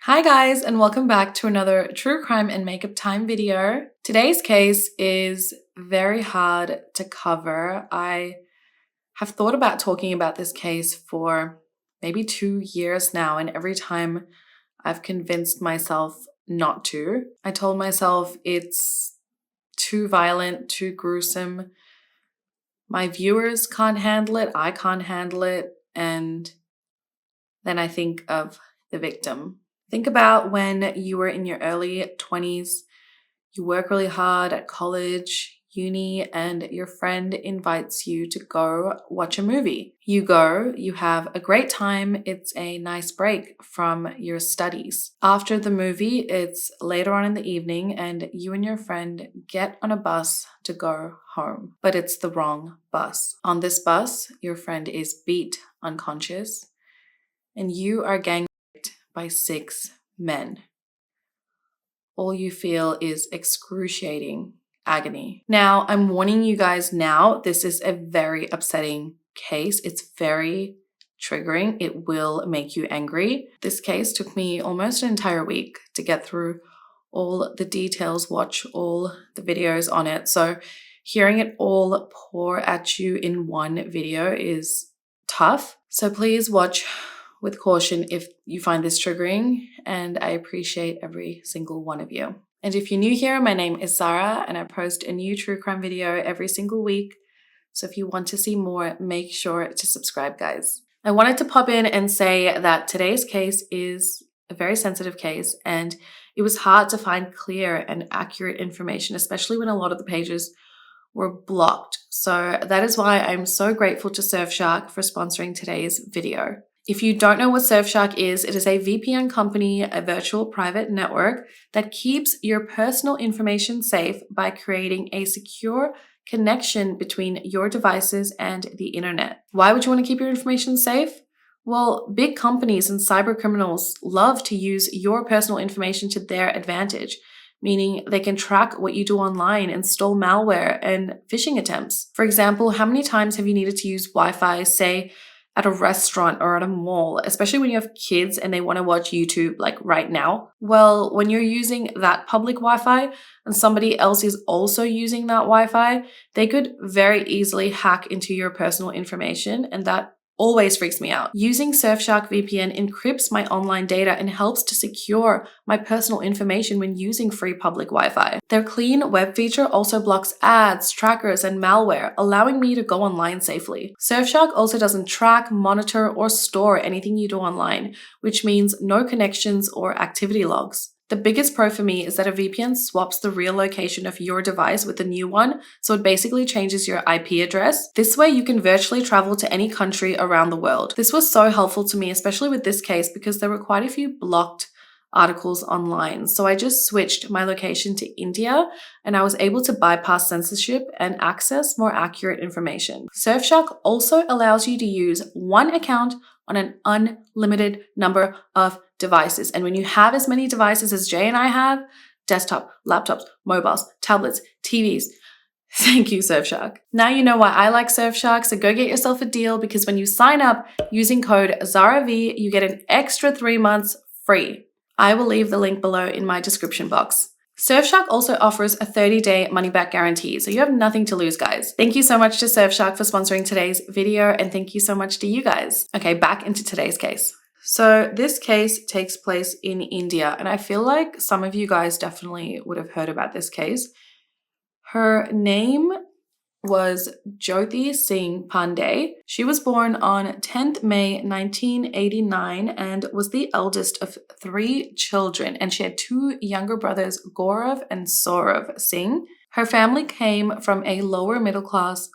Hi guys, and welcome back to another true crime and makeup time video. Today's case is very hard to cover. I have thought about talking about this case for maybe 2 years now, and every time I've convinced myself not to. I told myself it's too violent, too gruesome. My viewers can't handle it, I can't handle it, and then I think of the victim. Think about when you were in your early 20s, you work really hard at college, uni, and your friend invites you to go watch a movie. You go, you have a great time, it's a nice break from your studies. After the movie, it's later on in the evening, and you and your friend get on a bus to go home, but it's the wrong bus. On this bus, your friend is beat unconscious, and you are gang raped by 6 men. All you feel is excruciating agony. Now, I'm warning you guys now, this is a very upsetting case. It's very triggering. It will make you angry. This case took me almost an entire week to get through all the details, watch all the videos on it. So hearing it all pour at you in one video is tough. So please watch with caution if you find this triggering, and I appreciate every single one of you. And if you're new here, my name is Zara, and I post a new true crime video every single week. So if you want to see more, make sure to subscribe, guys. I wanted to pop in and say that today's case is a very sensitive case, and it was hard to find clear and accurate information, especially when a lot of the pages were blocked. So that is why I'm so grateful to Surfshark for sponsoring today's video. If you don't know what Surfshark is, it is a VPN company, a virtual private network that keeps your personal information safe by creating a secure connection between your devices and the internet. Why would you want to keep your information safe? Well, big companies and cyber criminals love to use your personal information to their advantage, meaning they can track what you do online, install malware, and phishing attempts. For example, how many times have you needed to use Wi-Fi, say, at a restaurant or at a mall, especially when you have kids and they want to watch YouTube like right now? Well, when you're using that public Wi-Fi and somebody else is also using that Wi-Fi, they could very easily hack into your personal information, and that always freaks me out. Using Surfshark VPN encrypts my online data and helps to secure my personal information when using free public Wi-Fi. Their clean web feature also blocks ads, trackers, and malware, allowing me to go online safely. Surfshark also doesn't track, monitor, or store anything you do online, which means no connections or activity logs. The biggest pro for me is that a VPN swaps the real location of your device with the new one, so it basically changes your IP address. This way you can virtually travel to any country around the world. This was so helpful to me, especially with this case, because there were quite a few blocked articles online. So I just switched my location to India, and I was able to bypass censorship and access more accurate information. Surfshark also allows you to use one account on an unlimited number of devices. And when you have as many devices as Jay and I have, desktop, laptops, mobiles, tablets, TVs, thank you, Surfshark. Now you know why I like Surfshark, so go get yourself a deal, because when you sign up using code Zara V, you get an extra 3 months free. I will leave the link below in my description box. Surfshark also offers a 30-day money-back guarantee, so you have nothing to lose, guys. Thank you so much to Surfshark for sponsoring today's video, and thank you so much to you guys. Okay, back into today's case. So this case takes place in India, and I feel like some of you guys definitely would have heard about this case. Her name was Jyoti Singh Pandey. She was born on 10th May 1989 and was the eldest of 3 children, and she had 2 younger brothers, Gaurav and Saurav Singh. Her family came from a lower middle class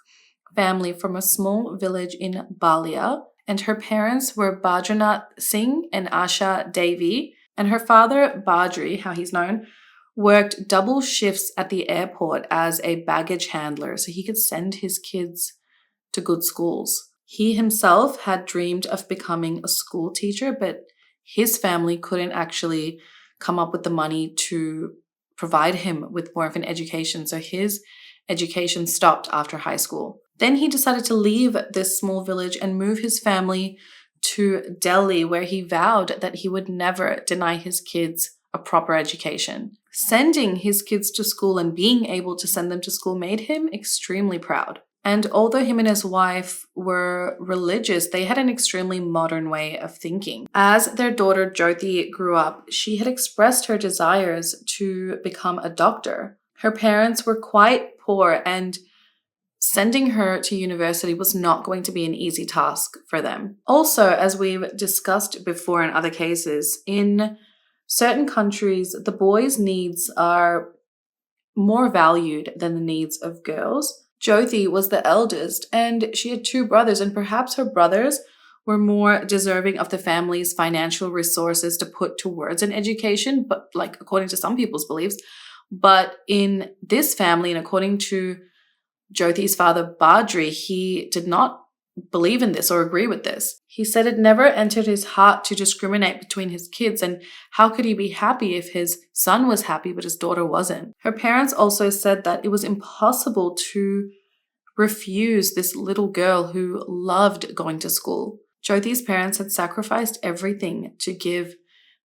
family from a small village in Balia, and her parents were Badranath Singh and Asha Devi, and her father, Badri, how he's known, worked double shifts at the airport as a baggage handler so he could send his kids to good schools. He himself had dreamed of becoming a school teacher, but his family couldn't actually come up with the money to provide him with more of an education, so his education stopped after high school. Then he decided to leave this small village and move his family to Delhi, where he vowed that he would never deny his kids a proper education. Sending his kids to school and being able to send them to school made him extremely proud. And although him and his wife were religious, they had an extremely modern way of thinking. As their daughter Jyoti grew up, she had expressed her desires to become a doctor. Her parents were quite poor, and sending her to university was not going to be an easy task for them. Also, as we've discussed before in other cases, in certain countries, the boys' needs are more valued than the needs of girls. Jyoti was the eldest, and she had two brothers, and perhaps her brothers were more deserving of the family's financial resources to put towards an education, but according to some people's beliefs. But in this family, and according to Jyoti's father, Badri, he did not believe in this or agree with this. He said it never entered his heart to discriminate between his kids, and how could he be happy if his son was happy but his daughter wasn't? Her parents also said that it was impossible to refuse this little girl who loved going to school. Jyoti's parents had sacrificed everything to give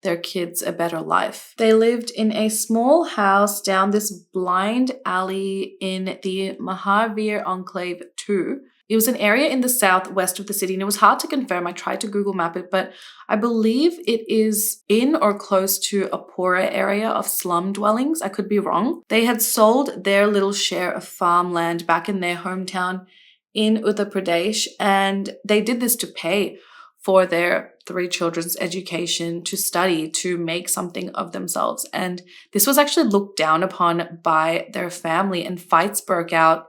their kids a better life. They lived in a small house down this blind alley in the Mahavir Enclave 2. It was an area in the southwest of the city, and it was hard to confirm. I tried to Google map it, but I believe it is in or close to a poorer area of slum dwellings. I could be wrong. They had sold their little share of farmland back in their hometown in Uttar Pradesh, and they did this to pay for their 3 children's education, to study, to make something of themselves. And this was actually looked down upon by their family, and fights broke out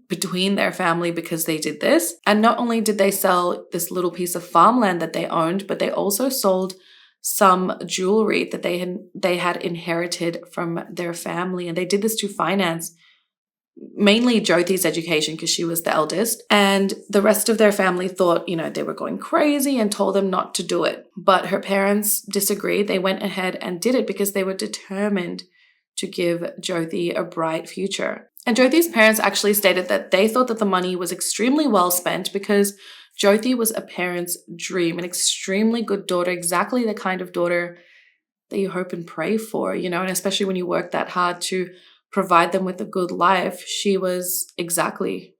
between their family because they did this. And not only did they sell this little piece of farmland that they owned, but they also sold some jewelry that they had inherited from their family. And they did this to finance mainly Jyoti's education because she was the eldest. And the rest of their family thought, they were going crazy and told them not to do it. But her parents disagreed. They went ahead and did it because they were determined to give Jyoti a bright future. And Jyoti's parents actually stated that they thought that the money was extremely well spent because Jyoti was a parent's dream, an extremely good daughter, exactly the kind of daughter that you hope and pray for, and especially when you work that hard to provide them with a good life. She was exactly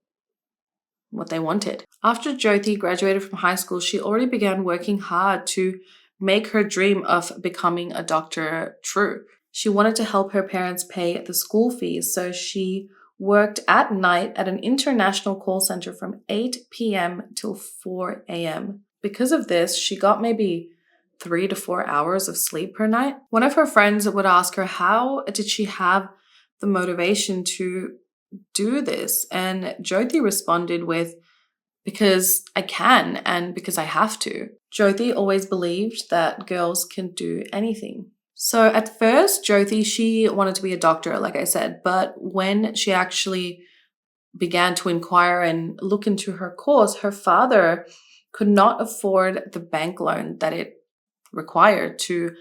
what they wanted. After Jyoti graduated from high school, she already began working hard to make her dream of becoming a doctor true. She wanted to help her parents pay the school fees, so she worked at night at an international call center from 8 p.m. till 4 a.m. Because of this, she got maybe 3 to 4 hours of sleep per night. One of her friends would ask her, how did she have the motivation to do this? And Jyoti responded with, because I can and because I have to. Jyoti always believed that girls can do anything. So at first, Jyoti, she wanted to be a doctor, like I said, but when she actually began to inquire and look into her course, her father could not afford the bank loan that it required to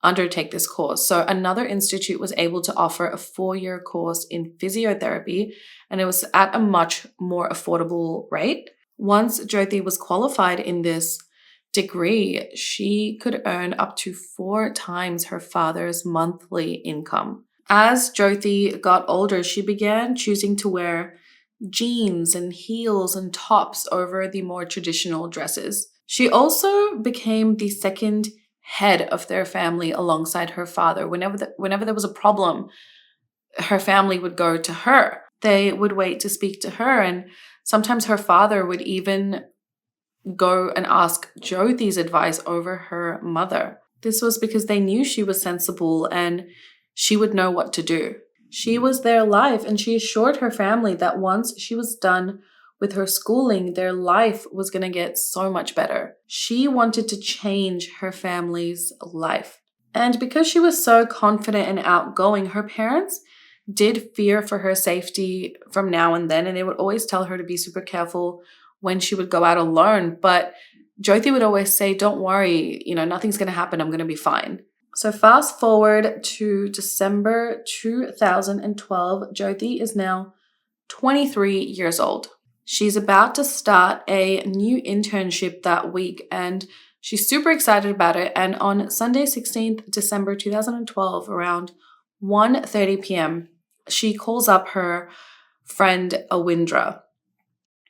undertake this course. So another institute was able to offer a 4-year course in physiotherapy, and it was at a much more affordable rate. Once Jyoti was qualified in this degree, she could earn up to 4 times her father's monthly income. As Jyoti got older, she began choosing to wear jeans and heels and tops over the more traditional dresses. She also became the second head of their family alongside her father. Whenever there was a problem, her family would go to her. They would wait to speak to her, and sometimes her father would even go and ask Jyoti's advice over her mother. This was because they knew she was sensible and she would know what to do. She was their life, and she assured her family that once she was done with her schooling, their life was going to get so much better. She wanted to change her family's life. And because she was so confident and outgoing, her parents did fear for her safety from now and then, and they would always tell her to be super careful when she would go out alone. But Jyoti would always say, don't worry, nothing's going to happen. I'm going to be fine. So fast forward to December 2012, Jyoti is now 23 years old. She's about to start a new internship that week, and she's super excited about it. And on Sunday, 16th December 2012, around 1:30 p.m., she calls up her friend Awindra,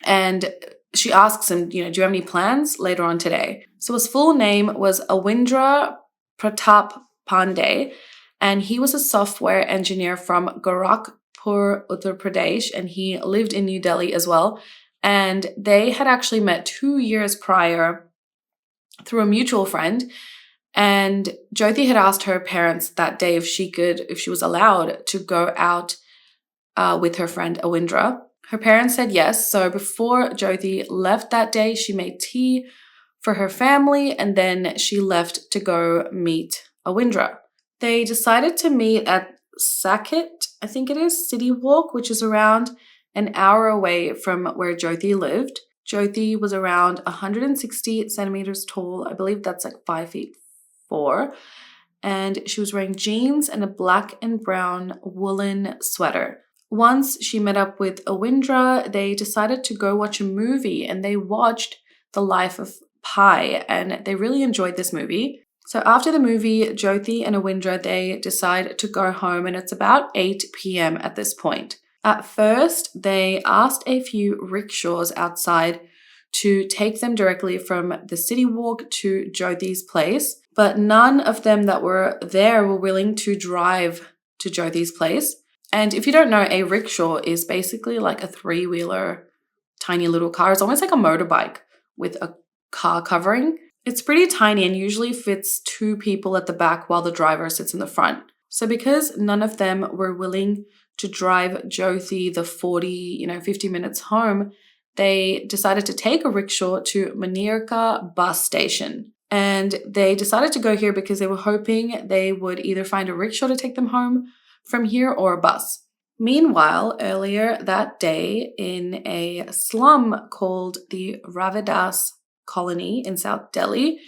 and she asks him, do you have any plans later on today? So his full name was Awindra Pratap Pandey, and he was a software engineer from Gorakhpur, Uttar Pradesh, and he lived in New Delhi as well. And they had actually met 2 years prior through a mutual friend. And Jyoti had asked her parents that day if she was allowed to go out with her friend Awindra. Her parents said yes. So before Jyoti left that day, she made tea for her family, and then she left to go meet Awindra. They decided to meet at Saket, I think it is, City Walk, which is around an hour away from where Jyoti lived. Jyoti was around 160 centimeters tall. I believe that's like 5'4". And she was wearing jeans and a black and brown woolen sweater. Once she met up with Awindra, they decided to go watch a movie, and they watched The Life of Pi, and they really enjoyed this movie. So after the movie, Jyoti and Awindra, they decide to go home, and it's about 8 p.m. at this point. At first, they asked a few rickshaws outside to take them directly from the city walk to Jyoti's place, but none of them that were there were willing to drive to Jyoti's place. And if you don't know, a rickshaw is basically like a three-wheeler, tiny little car. It's almost like a motorbike with a car covering. It's pretty tiny and usually fits 2 people at the back while the driver sits in the front. So because none of them were willing to drive Jyoti the 50 minutes home, they decided to take a rickshaw to Manirka bus station. And they decided to go here because they were hoping they would either find a rickshaw to take them home from here or a bus. Meanwhile, earlier that day in a slum called the Ravidas colony in South Delhi,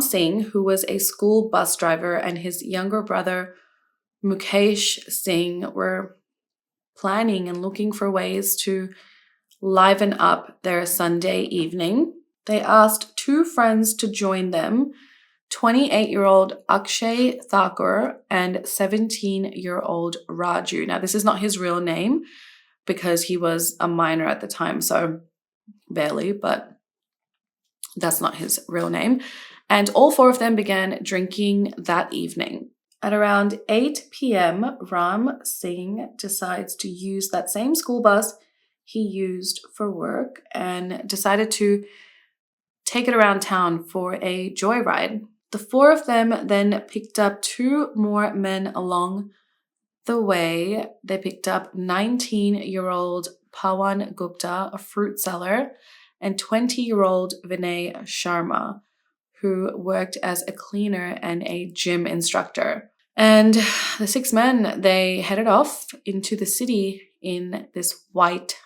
Singh, who was a school bus driver, and his younger brother Mukesh Singh were planning and looking for ways to liven up their Sunday evening. They asked 2 friends to join them, 28-year-old Akshay Thakur and 17-year-old Raju. Now, this is not his real name because he was a minor at the time, so barely, but that's not his real name. And all 4 of them began drinking that evening. At around 8 p.m., Ram Singh decides to use that same school bus he used for work and decided to take it around town for a joyride. The 4 of them then picked up 2 more men along the way. They picked up 19-year-old Pawan Gupta, a fruit seller, and 20-year-old Vinay Sharma, who worked as a cleaner and a gym instructor. And the 6 men, they headed off into the city in this white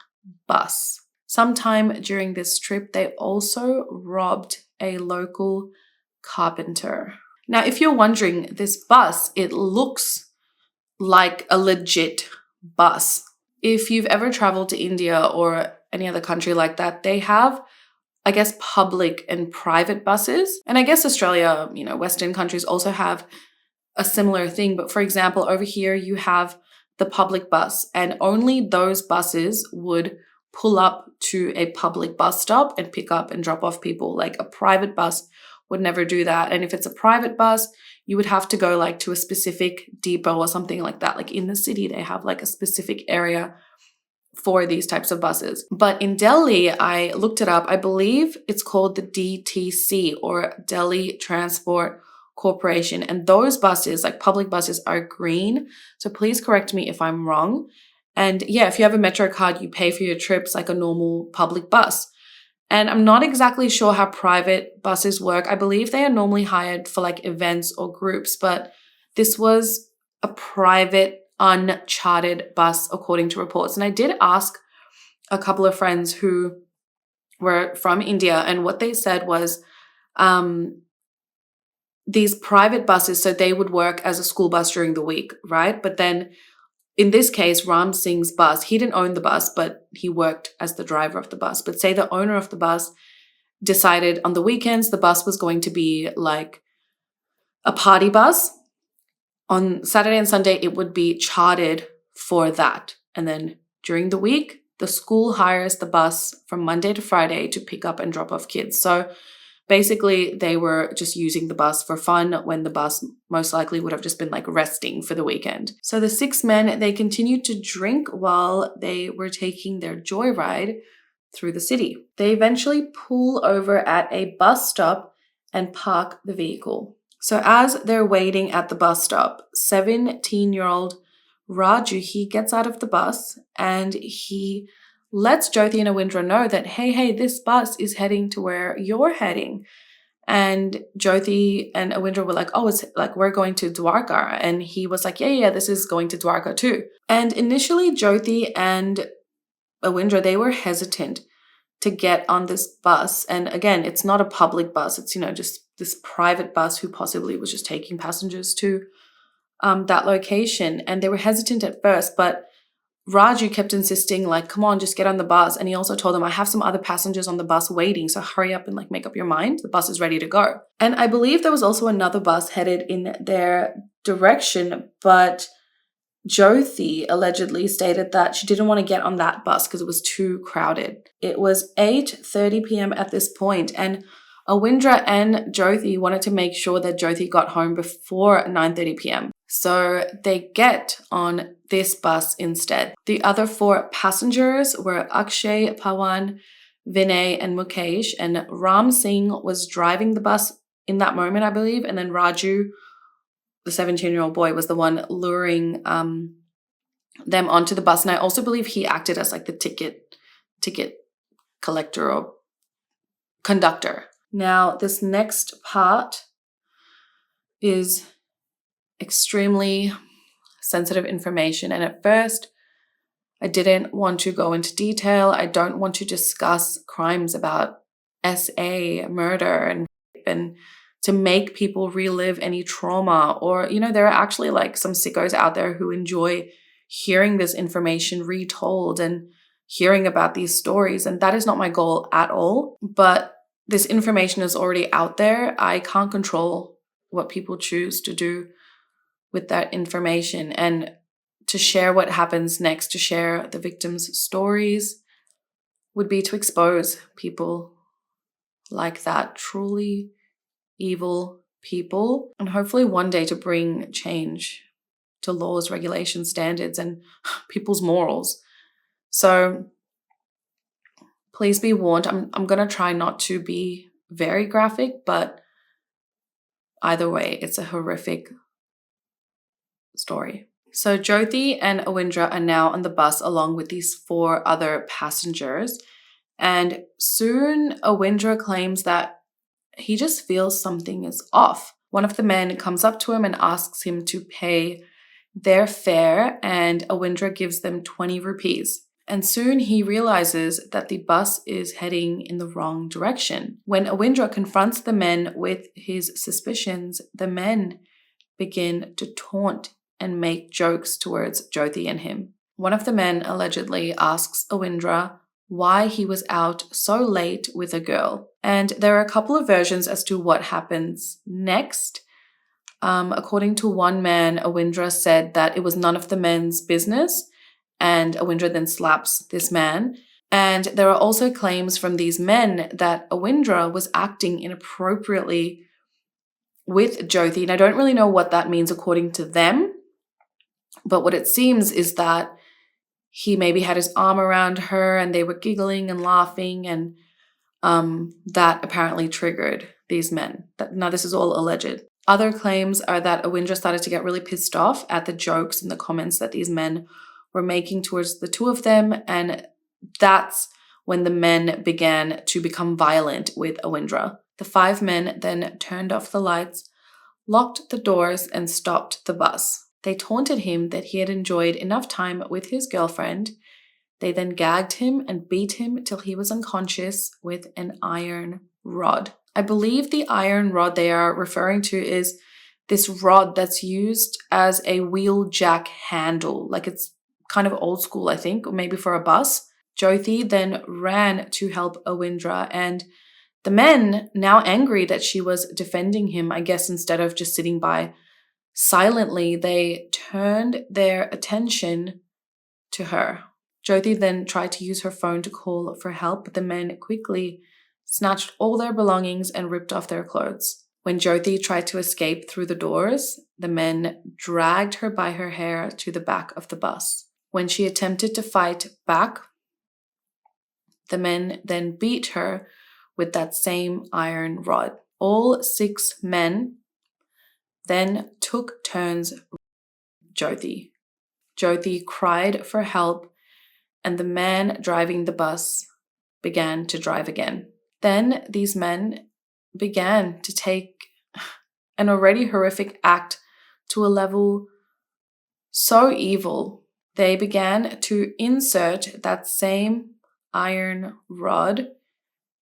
bus. Sometime during this trip, they also robbed a local carpenter. Now, if you're wondering, this bus, it looks like a legit bus. If you've ever traveled to India or any other country like that, they have, I guess, public and private buses. And I guess Australia, Western countries also have a similar thing. But for example, over here, you have the public bus, and only those buses would pull up to a public bus stop and pick up and drop off people. Like a private bus would never do that. And if it's a private bus, you would have to go like to a specific depot or something like that. Like in the city, they have like a specific area for these types of buses. But in Delhi, I looked it up. I believe it's called the DTC, or Delhi Transport Corporation. And those buses, like public buses, are green. So please correct me if I'm wrong. And yeah, if you have a Metro card, you pay for your trips like a normal public bus. And I'm not exactly sure how private buses work. I believe they are normally hired for like events or groups, but this was a private, uncharted bus according to reports. And I did ask a couple of friends who were from India, and what they said was these private buses, so they would work as a school bus during the week, right? But then in this case, Ram Singh's bus, he didn't own the bus, but he worked as the driver of the bus. But say the owner of the bus decided on the weekends the bus was going to be like a party bus. On Saturday and Sunday, it would be chartered for that. And then during the week, the school hires the bus from Monday to Friday to pick up and drop off kids. So basically, they were just using the bus for fun when the bus most likely would have just been like resting for the weekend. So the 6 men, they continued to drink while they were taking their joyride through the city. They eventually pull over at a bus stop and park the vehicle. So as they're waiting at the bus stop, 17-year-old Raju, he gets out of the bus and he lets Jyoti and Awindra know that, hey, this bus is heading to where you're heading. And Jyoti and Awindra were like, oh, it's like, we're going to Dwarka. And he was like, yeah, this is going to Dwarka too. And initially, Jyoti and Awindra, they were hesitant to get on this bus. And again, it's not a public bus. It's, just this private bus who possibly was just taking passengers to that location. And they were hesitant at first, but Raju kept insisting, like, come on, just get on the bus. And he also told them, I have some other passengers on the bus waiting, so hurry up and like make up your mind. The bus is ready to go. And I believe there was also another bus headed in their direction, but Jyoti allegedly stated that she didn't want to get on that bus because it was too crowded. It was 8:30 p.m. at this point, and Awindra and Jyoti wanted to make sure that Jyoti got home before 9:30 p.m. So they get on this bus instead. The other 4 passengers were Akshay, Pawan, Vinay, and Mukesh, and Ram Singh was driving the bus in that moment, I believe, and then Raju, the 17-year-old boy, was the one luring them onto the bus. And I also believe he acted as like the ticket collector or conductor. Now, this next part is extremely sensitive information. And at first, I didn't want to go into detail. I don't want to discuss crimes about SA, murder, and to make people relive any trauma. Or, there are actually like some sickos out there who enjoy hearing this information retold and hearing about these stories. And that is not my goal at all. But this information is already out there. I can't control what people choose to do with that information. And to share what happens next, to share the victims' stories, would be to expose people like that, truly evil people, and hopefully one day to bring change to laws, regulations, standards, and people's morals. So please be warned. I'm going to try not to be very graphic, but either way, it's a horrific story. So Jyoti and Awindra are now on the bus along with these 4 other passengers. And soon Awindra claims that he just feels something is off. One of the men comes up to him and asks him to pay their fare, and Awindra gives them 20 rupees. And soon he realizes that the bus is heading in the wrong direction. When Awindra confronts the men with his suspicions, the men begin to taunt and make jokes towards Jyoti and him. One of the men allegedly asks Awindra why he was out so late with a girl. And there are a couple of versions as to what happens next. According to one man, Awindra said that it was none of the men's business, and Awindra then slaps this man. And there are also claims from these men that Awindra was acting inappropriately with Jyoti. And I don't really know what that means according to them, but what it seems is that he maybe had his arm around her and they were giggling and laughing, and that apparently triggered these men. Now, this is all alleged. Other claims are that Awindra started to get really pissed off at the jokes and the comments that these men were making towards the 2 of them, and that's when the men began to become violent with Awindra. The 5 men then turned off the lights, locked the doors, and stopped the bus. They taunted him that he had enjoyed enough time with his girlfriend. They then gagged him and beat him till he was unconscious with an iron rod. I believe the iron rod they are referring to is this rod that's used as a wheel jack handle. Like it's kind of old school, I think, or maybe for a bus. Jyoti then ran to help Awindra, and the men, now angry that she was defending him, I guess instead of just sitting by silently, they turned their attention to her. Jyoti then tried to use her phone to call for help, but the men quickly snatched all their belongings and ripped off their clothes. When Jyoti tried to escape through the doors, the men dragged her by her hair to the back of the bus. When she attempted to fight back, the men then beat her with that same iron rod. All 6 men then took turns Jyoti. Jyoti cried for help, and the man driving the bus began to drive again. Then these men began to take an already horrific act to a level so evil. They began to insert that same iron rod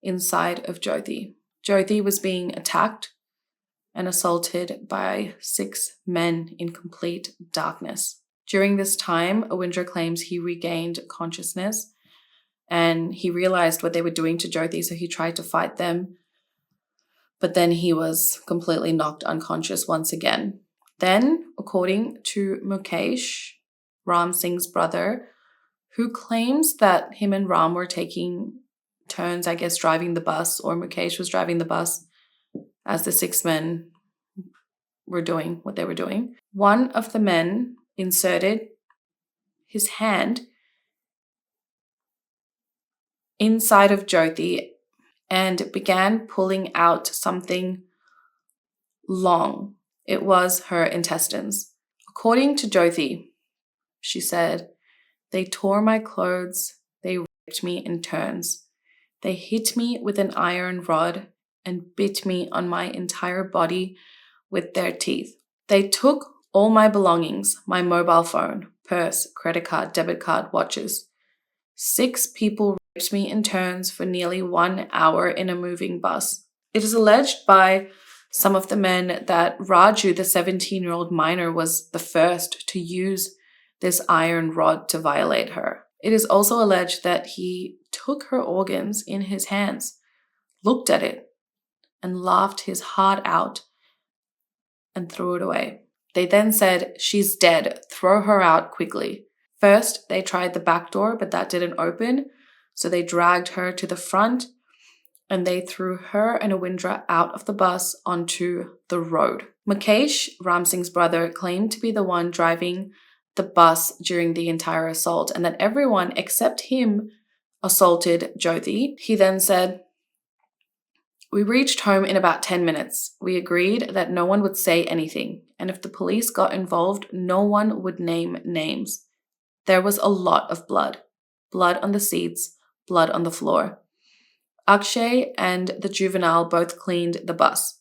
inside of Jyoti. Jyoti was being attacked and assaulted by 6 men in complete darkness. During this time, Awindra claims he regained consciousness and he realized what they were doing to Jyoti, so he tried to fight them, but then he was completely knocked unconscious once again. Then, according to Mukesh, Ram Singh's brother, who claims that him and Ram were taking turns, I guess, driving the bus, or Mukesh was driving the bus as the 6 men were doing what they were doing. One of the men inserted his hand inside of Jyoti and began pulling out something long. It was her intestines. According to Jyoti, she said, "They tore my clothes, they ripped me in turns. They hit me with an iron rod and bit me on my entire body with their teeth. They took all my belongings, my mobile phone, purse, credit card, debit card, watches. 6 people ripped me in turns for nearly 1 hour in a moving bus." It is alleged by some of the men that Raju, the 17-year-old minor, was the first to use this iron rod to violate her. It is also alleged that he took her organs in his hands, looked at it, and laughed his heart out and threw it away. They then said, "She's dead, throw her out quickly." First, they tried the back door, but that didn't open, so they dragged her to the front and they threw her and Awindra out of the bus onto the road. Mukesh, Ram Singh's brother, claimed to be the one driving the bus during the entire assault and that everyone except him assaulted Jyoti. He then said, "We reached home in about 10 minutes. We agreed that no one would say anything, and if the police got involved, no one would name names. There was a lot of blood. Blood on the seats, blood on the floor. Akshay and the juvenile both cleaned the bus.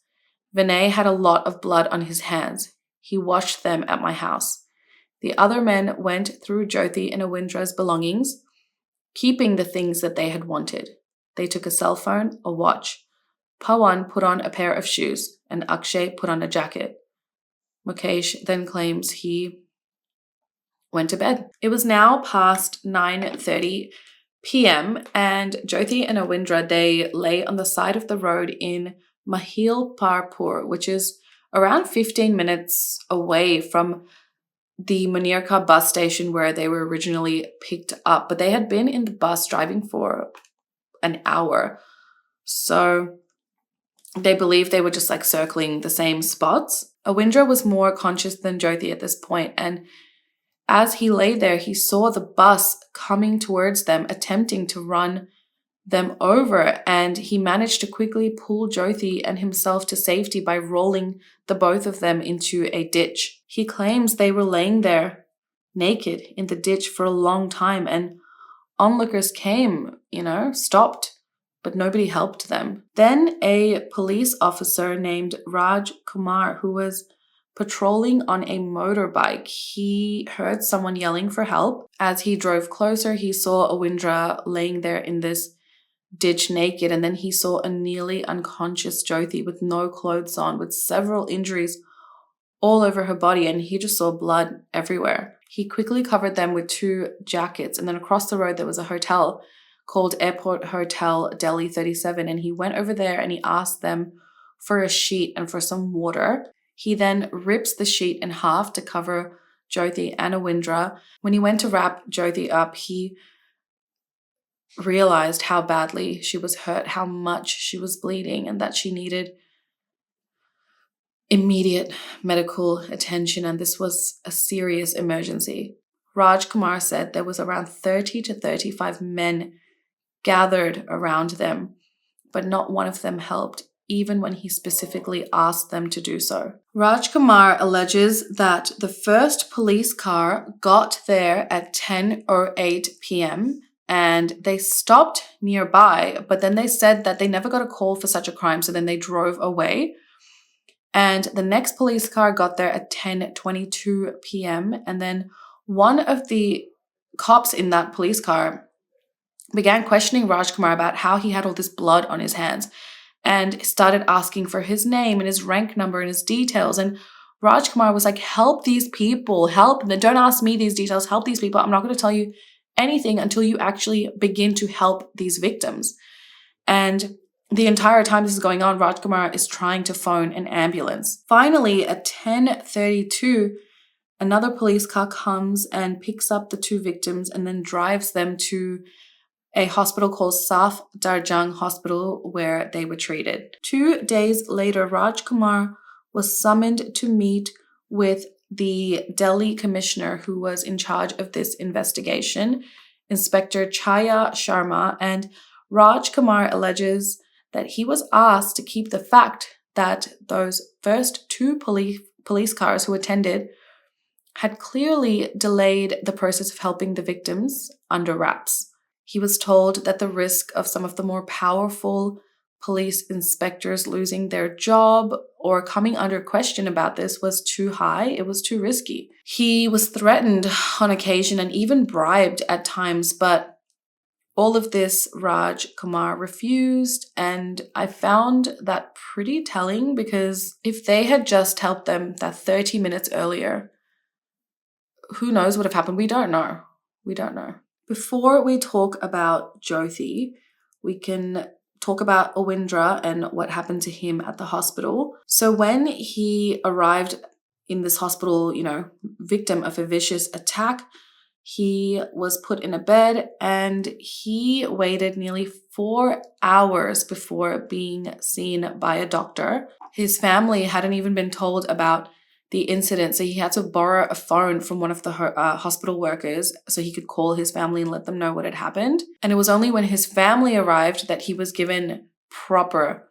Vinay had a lot of blood on his hands. He washed them at my house. The other men went through Jyoti and Awindra's belongings, keeping the things that they had wanted. They took a cell phone, a watch. Pawan put on a pair of shoes, and Akshay put on a jacket." Mukesh then claims he went to bed. It was now past 9:30 p.m. and Jyoti and Awindra, they lay on the side of the road in Mahilparpur, which is around 15 minutes away from the Munirka bus station where they were originally picked up, but they had been in the bus driving for an hour. So they believed they were just like circling the same spots. Awindra was more conscious than Jyoti at this point, and as he lay there, he saw the bus coming towards them, attempting to run them over, and he managed to quickly pull Jyoti and himself to safety by rolling the both of them into a ditch. He claims they were laying there naked in the ditch for a long time, and onlookers came, stopped, but nobody helped them. Then a police officer named Raj Kumar, who was patrolling on a motorbike, he heard someone yelling for help. As he drove closer, he saw Awindra laying there in this ditch naked, and then he saw a nearly unconscious Jyoti with no clothes on, with several injuries all over her body, and he just saw blood everywhere. He quickly covered them with 2 jackets, and then across the road there was a hotel called Airport Hotel Delhi 37, and he went over there and he asked them for a sheet and for some water. He then rips the sheet in half to cover Jyoti and Awindra. When he went to wrap Jyoti up, he realized how badly she was hurt, how much she was bleeding, and that she needed immediate medical attention, and this was a serious emergency. Raj Kumar said there was around 30 to 35 men gathered around them, but not one of them helped, even when he specifically asked them to do so. Raj Kumar alleges that the first police car got there at 10:08 p.m. and they stopped nearby, but then they said that they never got a call for such a crime, so then they drove away. And the next police car got there at 10:22 p.m. And then one of the cops in that police car began questioning Raj Kumar about how he had all this blood on his hands and started asking for his name and his rank number and his details. And Raj Kumar was like, help these people, help them. Don't ask me these details, help these people. I'm not going to tell you anything until you actually begin to help these victims. And the entire time this is going on, Raj Kumar is trying to phone an ambulance. Finally, at 10:32, another police car comes and picks up the 2 victims and then drives them to a hospital called Saf Darjang Hospital where they were treated. 2 days later, Raj Kumar was summoned to meet with the Delhi commissioner who was in charge of this investigation, Inspector Chaya Sharma, and Raj Kumar alleges that he was asked to keep the fact that those first 2 police cars who attended had clearly delayed the process of helping the victims under wraps. He was told that the risk of some of the more powerful police inspectors losing their job or coming under question about this was too high. It was too risky. He was threatened on occasion and even bribed at times, but all of this, Raj Kumar refused, and I found that pretty telling because if they had just helped them that 30 minutes earlier, who knows what would have happened? We don't know. We don't know. Before we talk about Jyoti, we can talk about Awindra and what happened to him at the hospital. So when he arrived in this hospital, victim of a vicious attack, he was put in a bed and he waited nearly 4 hours before being seen by a doctor. His family hadn't even been told about the incident, so he had to borrow a phone from one of the hospital workers so he could call his family and let them know what had happened. And it was only when his family arrived that he was given proper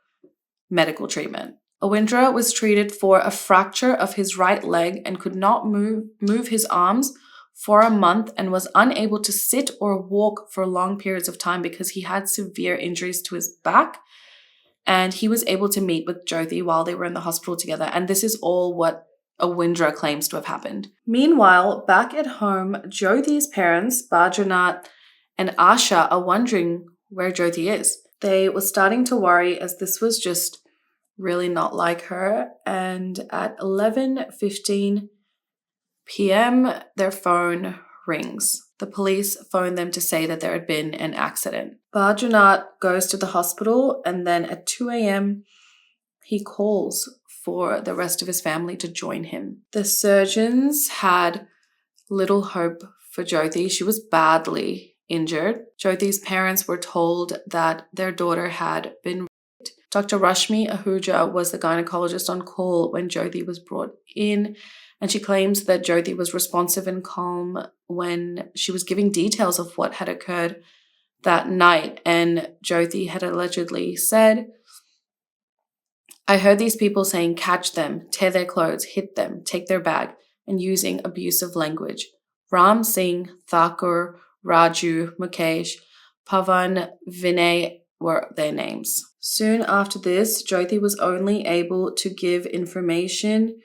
medical treatment. Awindra was treated for a fracture of his right leg and could not move his arms for a month and was unable to sit or walk for long periods of time because he had severe injuries to his back. And he was able to meet with Jyoti while they were in the hospital together. And this is all what Awindra claims to have happened. Meanwhile, back at home, Jyoti's parents, Badranath and Asha, are wondering where Jyoti is. They were starting to worry as this was just really not like her. And at 11:15 p.m., their phone rings. The police phone them to say that there had been an accident. Badranath goes to the hospital and then at 2 a.m., he calls for the rest of his family to join him. The surgeons had little hope for Jyoti. She was badly injured. Jyoti's parents were told that their daughter had been raped. Dr. Rashmi Ahuja was the gynecologist on call when Jyoti was brought in, and she claims that Jyoti was responsive and calm when she was giving details of what had occurred that night. And Jyoti had allegedly said, "I heard these people saying, catch them, tear their clothes, hit them, take their bag, and using abusive language. Ram Singh, Thakur, Raju, Mukesh, Pavan, Vinay were their names." Soon after this, Jyoti was only able to give information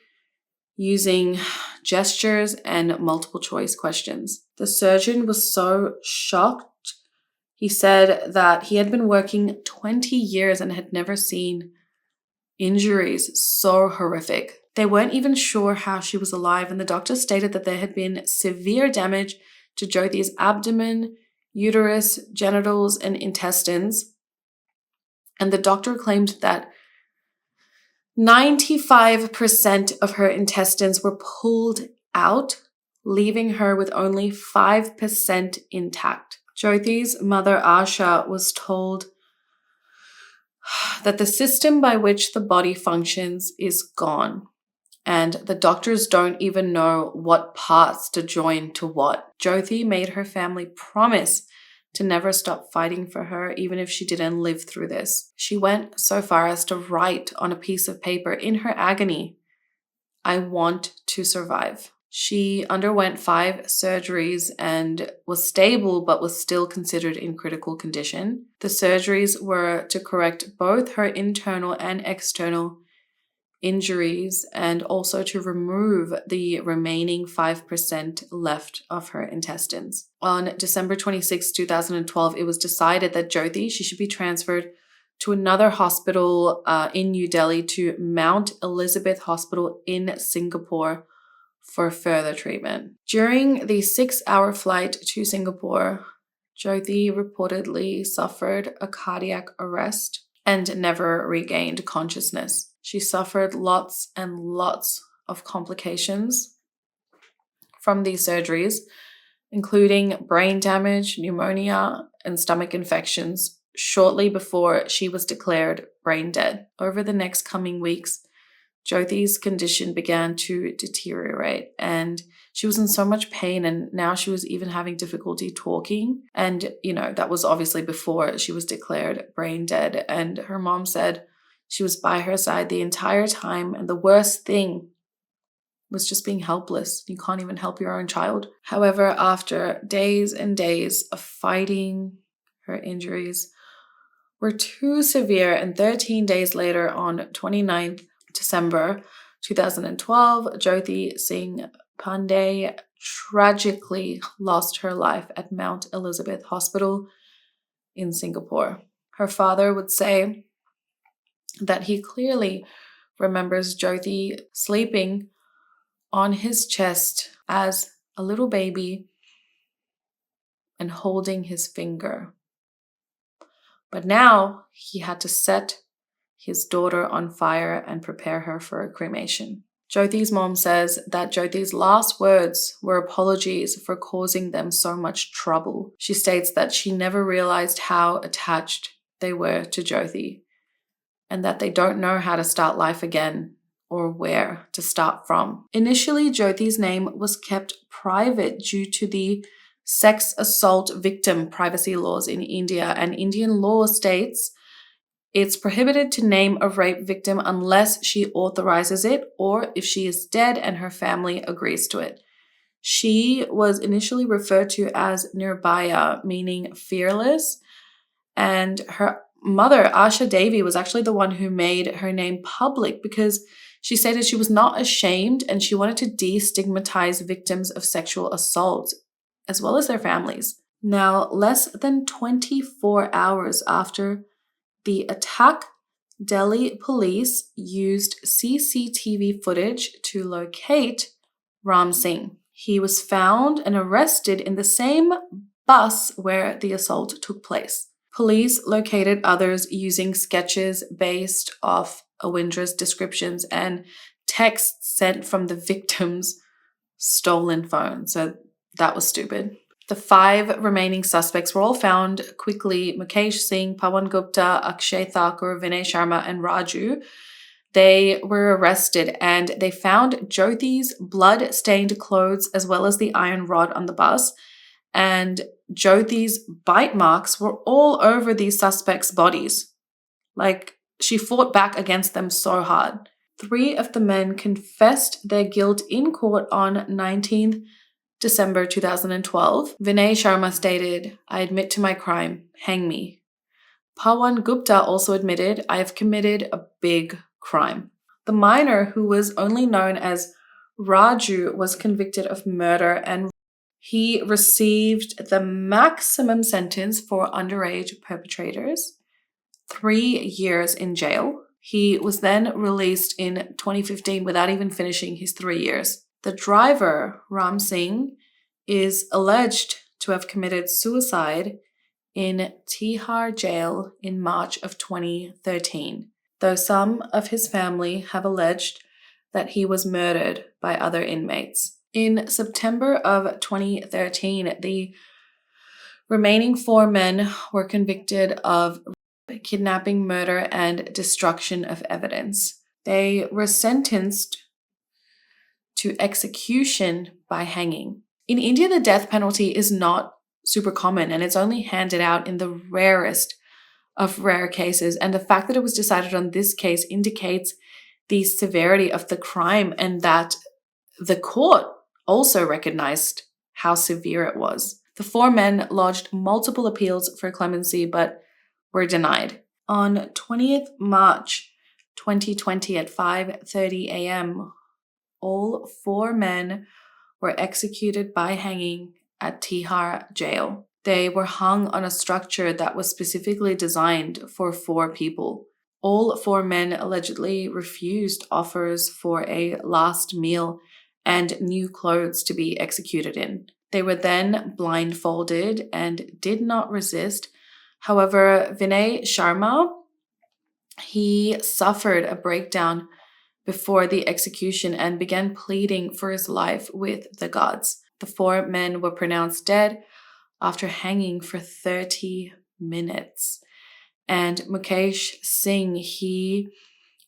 using gestures and multiple choice questions. The surgeon was so shocked. He said that he had been working 20 years and had never seen injuries so horrific. They weren't even sure how she was alive, and the doctor stated that there had been severe damage to Jyoti's abdomen, uterus, genitals, and intestines. And the doctor claimed that 95% of her intestines were pulled out, leaving her with only 5% intact. Jyoti's mother, Asha, was told that the system by which the body functions is gone, and the doctors don't even know what parts to join to what. Jyoti made her family promise to never stop fighting for her, even if she didn't live through this. She went so far as to write on a piece of paper in her agony, "I want to survive." She underwent 5 surgeries and was stable, but was still considered in critical condition. The surgeries were to correct both her internal and external injuries, and also to remove the remaining 5% left of her intestines. On December 26, 2012, it was decided that Jyoti, she should be transferred to another hospital in New Delhi, to Mount Elizabeth Hospital in Singapore, for further treatment. During the 6-hour flight to Singapore, Jyoti reportedly suffered a cardiac arrest and never regained consciousness. She suffered lots and lots of complications from these surgeries, including brain damage, pneumonia, and stomach infections, shortly before she was declared brain dead. Over the next coming weeks, Jyoti's condition began to deteriorate, and she was in so much pain, and now she was even having difficulty talking. And, that was obviously before she was declared brain dead. And her mom said she was by her side the entire time, and the worst thing was just being helpless. You can't even help your own child. However, after days and days of fighting, her injuries were too severe, and 13 days later, on 29th December 2012, Jyoti Singh Pandey tragically lost her life at Mount Elizabeth Hospital in Singapore. Her father would say that he clearly remembers Jyoti sleeping on his chest as a little baby and holding his finger. But now he had to set his daughter on fire and prepare her for a cremation. Jyoti's mom says that Jyoti's last words were apologies for causing them so much trouble. She states that she never realized how attached they were to Jyoti, and that they don't know how to start life again or where to start from. Initially, Jyoti's name was kept private due to the sex assault victim privacy laws in India, and Indian law states it's prohibited to name a rape victim unless she authorizes it, or if she is dead and her family agrees to it. She was initially referred to as Nirbhaya, meaning fearless, and her mother, Asha Devi, was actually the one who made her name public, because she stated she was not ashamed and she wanted to destigmatize victims of sexual assault, as well as their families. Now, less than 24 hours after the attack, Delhi police used CCTV footage to locate Ram Singh. He was found and arrested in the same bus where the assault took place. Police located others using sketches based off Awindra's descriptions and texts sent from the victim's stolen phone. So that was stupid. The 5 remaining suspects were all found quickly: Mukesh Singh, Pawan Gupta, Akshay Thakur, Vinay Sharma, and Raju. They were arrested, and they found Jyoti's blood-stained clothes as well as the iron rod on the bus. And Jyoti's bite marks were all over these suspects' bodies. Like, she fought back against them so hard. 3 of the men confessed their guilt in court on 19th December 2012. Vinay Sharma stated, "I admit to my crime. Hang me." Pawan Gupta also admitted, "I have committed a big crime." The minor, who was only known as Raju, was convicted of murder, and he received the maximum sentence for underage perpetrators: 3 years in jail. He was then released in 2015 without even finishing his 3 years. The driver, Ram Singh, is alleged to have committed suicide in Tihar jail in March of 2013, though some of his family have alleged that he was murdered by other inmates. In September of 2013, the remaining 4 men were convicted of kidnapping, murder, and destruction of evidence. They were sentenced to execution by hanging. In India, the death penalty is not super common, and it's only handed out in the rarest of rare cases. And the fact that it was decided on this case indicates the severity of the crime, and that the court also recognized how severe it was. The 4 men lodged multiple appeals for clemency, but were denied. On 20th March 2020 at 5:30 a.m., all 4 men were executed by hanging at Tihar jail. They were hung on a structure that was specifically designed for 4 people. All 4 men allegedly refused offers for a last meal and new clothes to be executed in. They were then blindfolded and did not resist. However, Vinay Sharma, he suffered a breakdown before the execution and began pleading for his life with the gods. The 4 men were pronounced dead after hanging for 30 minutes. And Mukesh Singh, he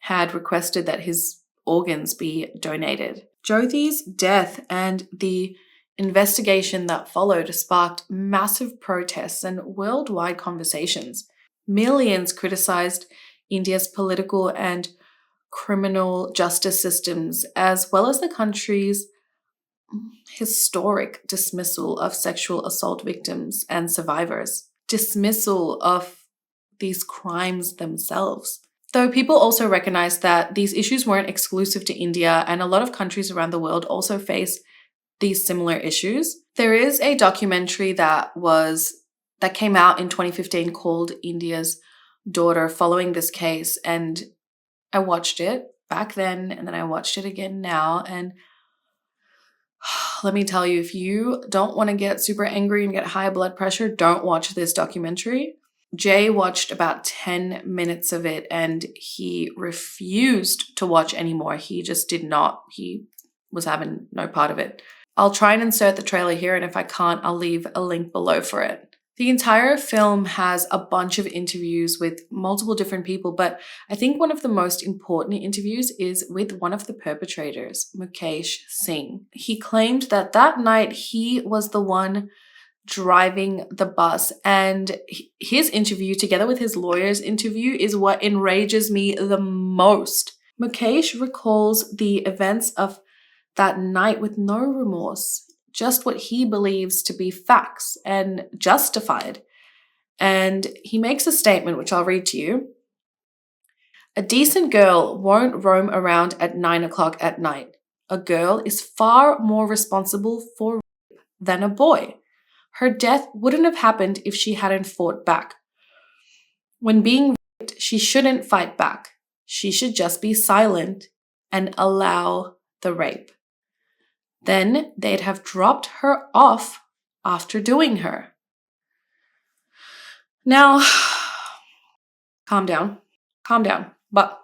had requested that his organs be donated. Jyoti's death and the investigation that followed sparked massive protests and worldwide conversations. Millions criticized India's political and criminal justice systems, as well as the country's historic dismissal of sexual assault victims and survivors. Dismissal of these crimes themselves. Though people also recognize that these issues weren't exclusive to India, and a lot of countries around the world also face these similar issues. There is a documentary that came out in 2015 called India's Daughter, following this case, and I watched it back then and then I watched it again now, and let me tell you, if you don't want to get super angry and get high blood pressure, don't watch this documentary. Jay watched about 10 minutes of it and he refused to watch anymore. He just did not. He was having no part of it. I'll try and insert the trailer here, and if I can't, I'll leave a link below for it. The entire film has a bunch of interviews with multiple different people, but I think one of the most important interviews is with one of the perpetrators, Mukesh Singh. He claimed that that night he was the one driving the bus, and his interview together with his lawyer's interview is what enrages me the most. Mukesh recalls the events of that night with no remorse, just what he believes to be facts and justified. And he makes a statement, which I'll read to you. A decent girl won't roam around at 9 o'clock at night. A girl is far more responsible for rape than a boy. Her death wouldn't have happened if she hadn't fought back. When being raped, she shouldn't fight back. She should just be silent and allow the rape. Then they'd have dropped her off after doing her. Now, calm down. But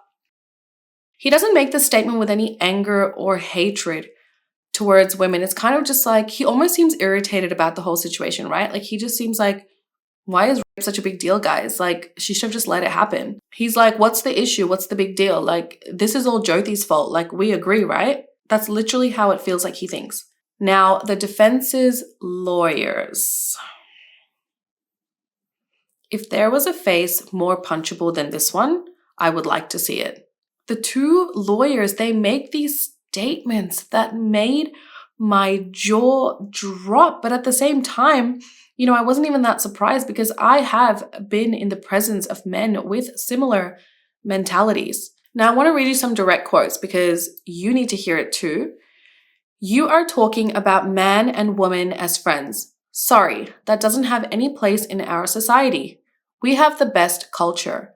he doesn't make the statement with any anger or hatred towards women. It's kind of just like, he almost seems irritated about the whole situation, right? Like, he just seems like, why is rape such a big deal, guys? Like, she should have just let it happen. He's like, what's the issue? What's the big deal? Like, this is all Jyoti's fault. Like, we agree, right? That's literally how it feels like he thinks. Now, the defense's lawyers. If there was a face more punchable than this one, I would like to see it. The 2 lawyers, they make these statements that made my jaw drop. But at the same time, I wasn't even that surprised, because I have been in the presence of men with similar mentalities. Now, I want to read you some direct quotes because you need to hear it too. You are talking about man and woman as friends. Sorry, that doesn't have any place in our society. We have the best culture.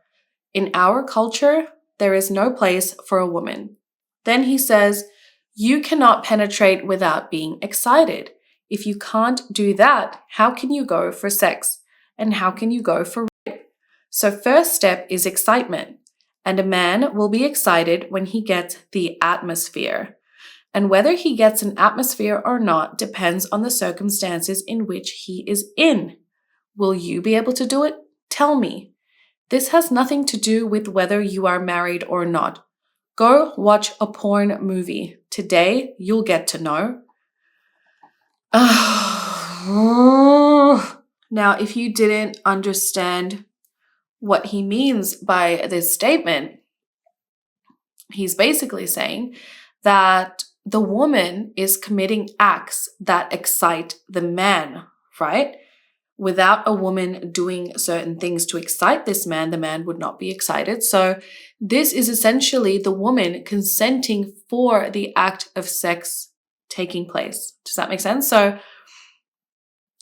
In our culture, there is no place for a woman. Then he says, you cannot penetrate without being excited. If you can't do that, how can you go for sex? And how can you go for rape? So first step is excitement. And a man will be excited when he gets the atmosphere. And whether he gets an atmosphere or not depends on the circumstances in which he is in. Will you be able to do it? Tell me. This has nothing to do with whether you are married or not. Go watch a porn movie. Today, you'll get to know. Now, if you didn't understand what he means by this statement, he's basically saying that the woman is committing acts that excite the man, right? Without a woman doing certain things to excite this man, the man would not be excited. So this is essentially the woman consenting for the act of sex taking place. Does that make sense? So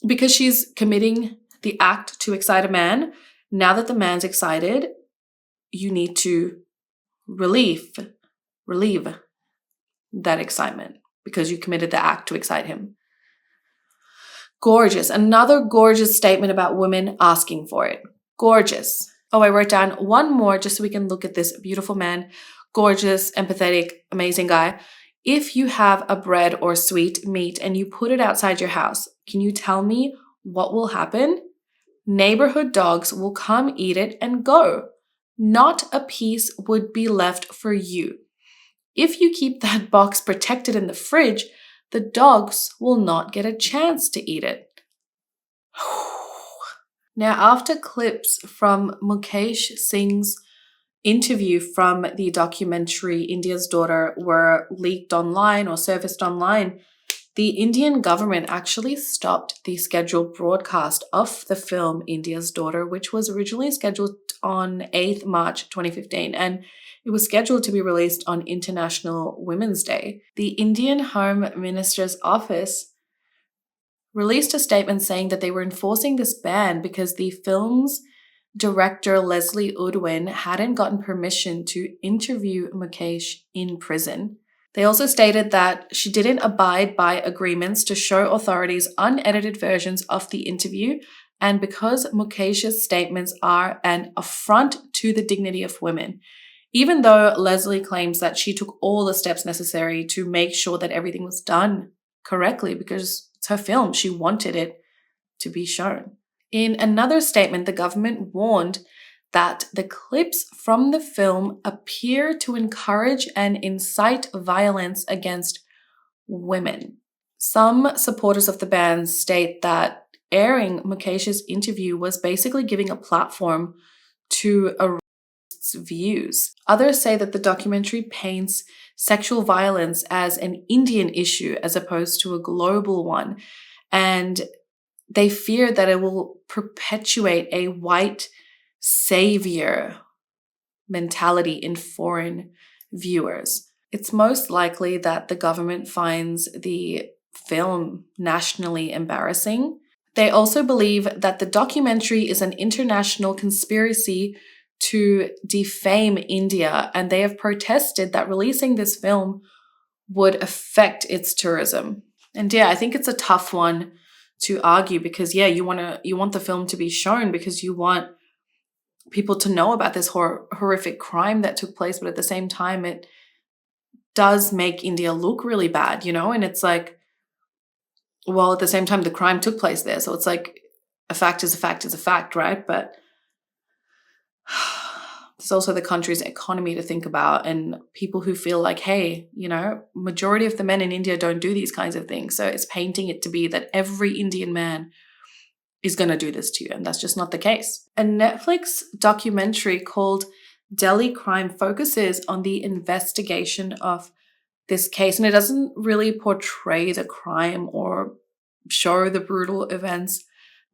because she's committing the act to excite a man, now that the man's excited, you need to relieve that excitement because you committed the act to excite him. Gorgeous. Another gorgeous statement about women asking for it. Gorgeous. Oh, I wrote down one more just so we can look at this beautiful man. Gorgeous, empathetic, amazing guy. If you have a bread or sweet meat and you put it outside your house, can you tell me what will happen? Neighborhood dogs will come eat it and go. Not a piece would be left for you. If you keep that box protected in the fridge, the dogs will not get a chance to eat it. Now, after clips from Mukesh Singh's interview from the documentary India's Daughter were leaked online or surfaced online, the Indian government actually stopped the scheduled broadcast of the film India's Daughter, which was originally scheduled on 8th March 2015, and it was scheduled to be released on International Women's Day. The Indian Home Minister's office released a statement saying that they were enforcing this ban because the film's director Leslie Udwin hadn't gotten permission to interview Mukesh in prison. They also stated that she didn't abide by agreements to show authorities unedited versions of the interview, and because Mukesh's statements are an affront to the dignity of women. Even though Leslie claims that she took all the steps necessary to make sure that everything was done correctly because it's her film, she wanted it to be shown. In another statement, the government warned that the clips from the film appear to encourage and incite violence against women. Some supporters of the ban state that airing Mukesh's interview was basically giving a platform to views. Others say that the documentary paints sexual violence as an Indian issue as opposed to a global one, and they fear that it will perpetuate a white savior mentality in foreign viewers. It's most likely that the government finds the film nationally embarrassing. They also believe that the documentary is an international conspiracy to defame India, and they have protested that releasing this film would affect its tourism. And yeah, I think it's a tough one to argue because you want the film to be shown because you want people to know about this horrific crime that took place, but at the same time it does make India look really bad, and it's like, well, at the same time the crime took place there, so it's like a fact is a fact is a fact, right? But there's also the country's economy to think about and people who feel like, hey, majority of the men in India don't do these kinds of things. So it's painting it to be that every Indian man is going to do this to you. And that's just not the case. A Netflix documentary called Delhi Crime focuses on the investigation of this case. And it doesn't really portray the crime or show the brutal events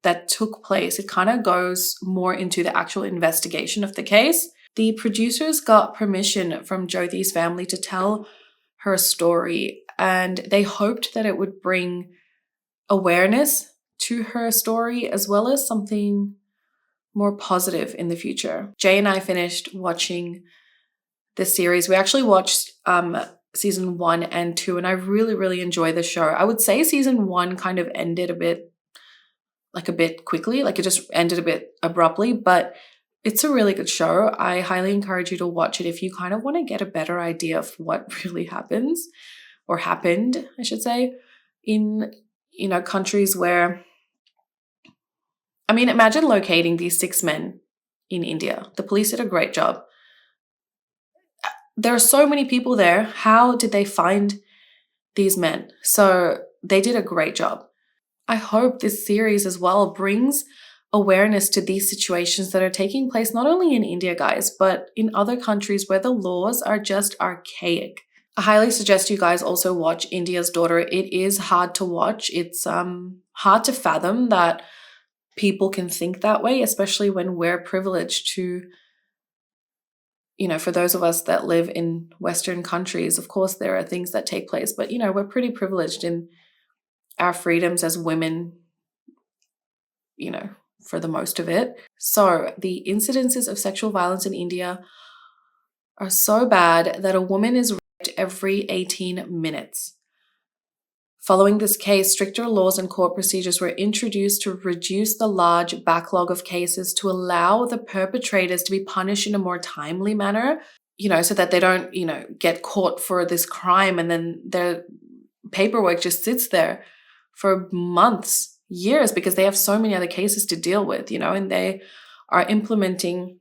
that took place. It kind of goes more into the actual investigation of the case. The producers got permission from Jyoti's family to tell her story, and they hoped that it would bring awareness to her story as well as something more positive in the future. Jay and I finished watching this series. We actually watched season 1 and 2, and I really, really enjoy the show. I would say season 1 kind of ended a bit quickly, like it just ended a bit abruptly, but it's a really good show. I highly encourage you to watch it if you kind of want to get a better idea of what really happens, or happened, I should say, in, countries where, imagine locating these 6 men in India. The police did a great job. There are so many people there. How did they find these men? So they did a great job. I hope this series as well brings awareness to these situations that are taking place not only in India, guys, but in other countries where the laws are just archaic. I highly suggest you guys also watch India's Daughter. It is hard to watch. It's hard to fathom that people can think that way, especially when we're privileged to, for those of us that live in Western countries. Of course, there are things that take place, but, we're pretty privileged in our freedoms as women, for the most of it. So the incidences of sexual violence in India are so bad that a woman is raped every 18 minutes. Following this case, stricter laws and court procedures were introduced to reduce the large backlog of cases, to allow the perpetrators to be punished in a more timely manner, so that they don't, get caught for this crime and then their paperwork just sits there for months, years, because they have so many other cases to deal with, and they are implementing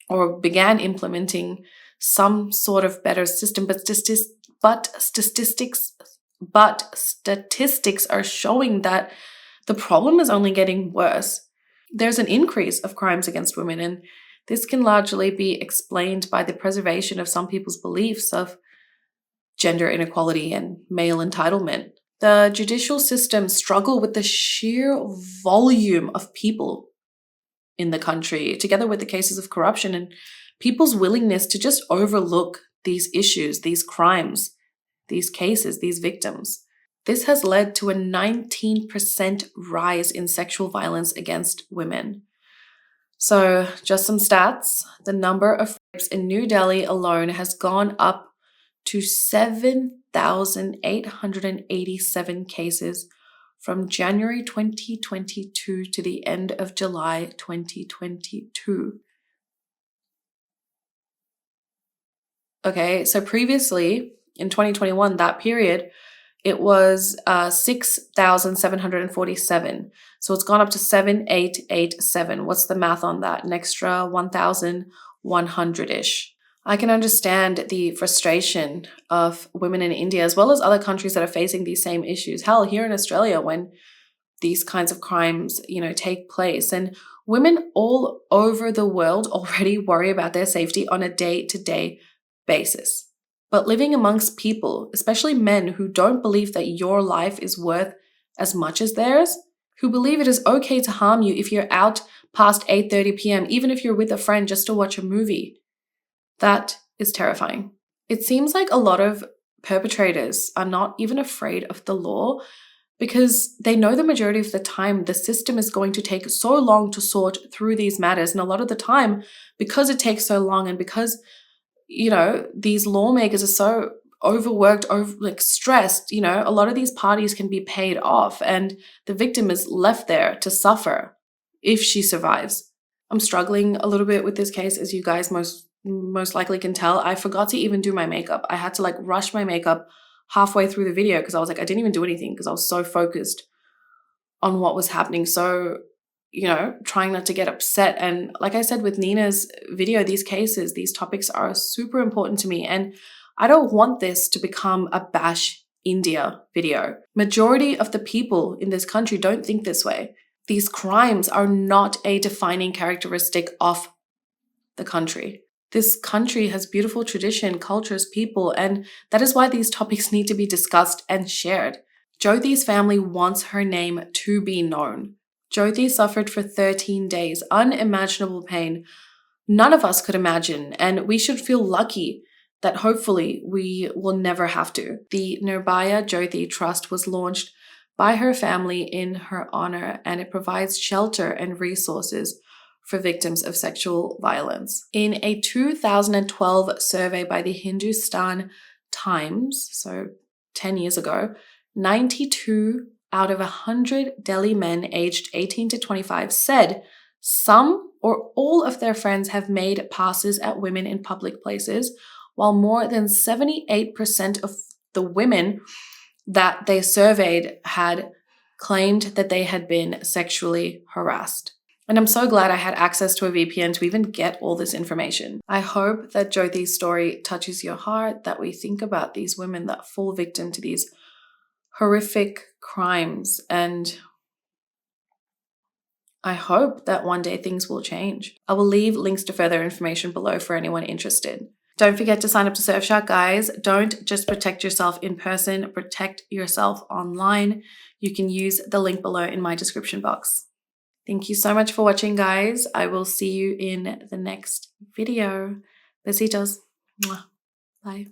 or began implementing some sort of better system, but statistics are showing that the problem is only getting worse. There's an increase of crimes against women, and this can largely be explained by the preservation of some people's beliefs of gender inequality and male entitlement. The judicial system struggle with the sheer volume of people in the country, together with the cases of corruption and people's willingness to just overlook these issues, these crimes, these cases, these victims. This has led to a 19% rise in sexual violence against women. So just some stats. The number of rapes in New Delhi alone has gone up to 7,887 cases from January 2022 to the end of July 2022. Okay, so previously in 2021, that period, it was 6,747. So it's gone up to 7,887. What's the math on that? An extra 1,100-ish. I can understand the frustration of women in India, as well as other countries that are facing these same issues. Hell, here in Australia, when these kinds of crimes, take place, and women all over the world already worry about their safety on a day-to-day basis. But living amongst people, especially men who don't believe that your life is worth as much as theirs, who believe it is okay to harm you if you're out past 8:30 p.m., even if you're with a friend just to watch a movie, that is terrifying. It seems like a lot of perpetrators are not even afraid of the law because they know the majority of the time the system is going to take so long to sort through these matters. And a lot of the time, because it takes so long and because, these lawmakers are so overworked, stressed, a lot of these parties can be paid off and the victim is left there to suffer if she survives. I'm struggling a little bit with this case, as you guys most likely can tell. I forgot to even do my makeup. I had to rush my makeup halfway through the video because I was I didn't even do anything because I was so focused on what was happening. So, trying not to get upset. And like I said with Nina's video, these cases, these topics are super important to me. And I don't want this to become a bash India video. Majority of the people in this country don't think this way. These crimes are not a defining characteristic of the country. This country has beautiful tradition, cultures, people, and that is why these topics need to be discussed and shared. Jyoti's family wants her name to be known. Jyoti suffered for 13 days, unimaginable pain. None of us could imagine, and we should feel lucky that hopefully we will never have to. The Nirbhaya Jyoti Trust was launched by her family in her honor, and it provides shelter and resources for victims of sexual violence. In a 2012 survey by the Hindustan Times, so 10 years ago, 92 out of 100 Delhi men aged 18 to 25 said some or all of their friends have made passes at women in public places, while more than 78% of the women that they surveyed had claimed that they had been sexually harassed. And I'm so glad I had access to a VPN to even get all this information. I hope that Jyoti's story touches your heart, that we think about these women that fall victim to these horrific crimes, and I hope that one day things will change. I will leave links to further information below for anyone interested. Don't forget to sign up to Surfshark, guys. Don't just protect yourself in person, protect yourself online. You can use the link below in my description box. Thank you so much for watching, guys. I will see you in the next video. Besitos. Bye.